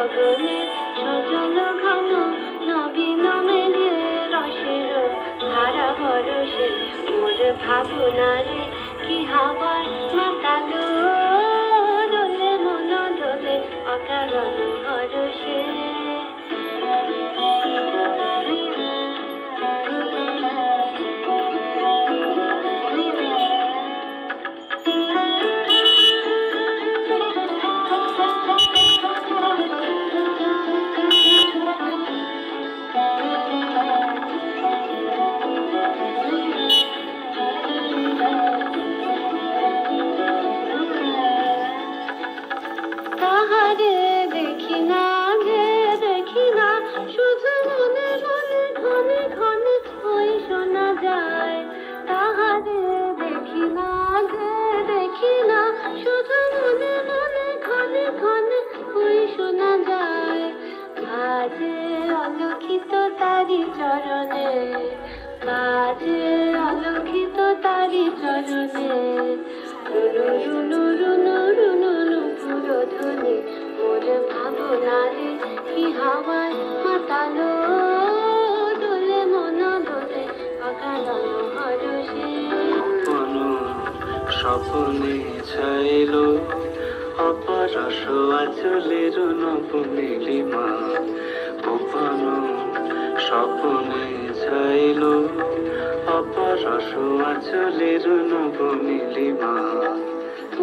গগনে সজল ঘন নবীন মেঘে রসের ধারা বরসে মোর ভাবনারে কি হাওয়ায় মাতালো দোলে মন দোলে অকারণ হরষে তাহারে দেখি না যে দেখি না শুধু মনে মনে ঘনে ঘনে ওই শোনা যায় তাহারে দেখি না যে দেখি না শুধু মনে মনে ঘনে ঘনে ওই শোনা যায় বাজে অলক্ষিত তারি চরণে বাজে অলক্ষিত তারি চরণে রুনু রুনু রুনু রুনু পুরোধনে মোর ভাবনারে কি হাওয়ায় মাতালো দোলে মন দোলে অকাল হরষে স্বপ্নে ছাইল অপরস আচলের নবনীলিমা গোপন স্বপ্নে ছাইল অপরস আচলের নবনীলিমা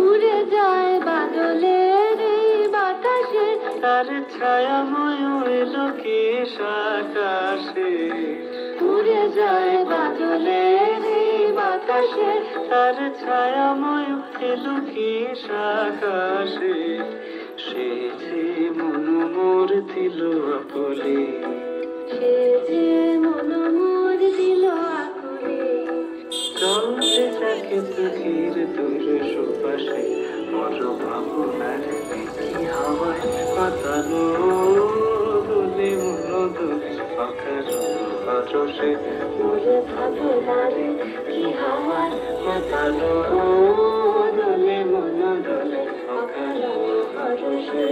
উড়ে যায় বাদলের এই বাতাসে তার ছায়াময় এলো কি আকাশে উড়ে যায় বাদলের এই বাতাসে তার ছায়াময় এলো কি আকাশে সে যে মন মোর দিল আপলে সে যে মন মোর দিল আকুলে চলতে থাকে তুহির দূর সুপাশে মোর ভাবনার কি হাওয়ায় মাতালো দোলে মন দোলে অকারণ হরষে মোর ভাবনারে কি হাওয়ায় মাতালো দোলে মন দোলে অকাল হরষে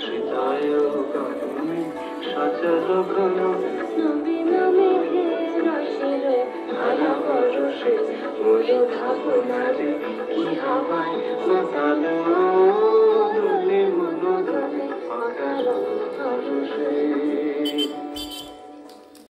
হৃদয় গগনে সজল ঘন নবীন মেঘে রসের ধারা বরষে মোর ভাবনারে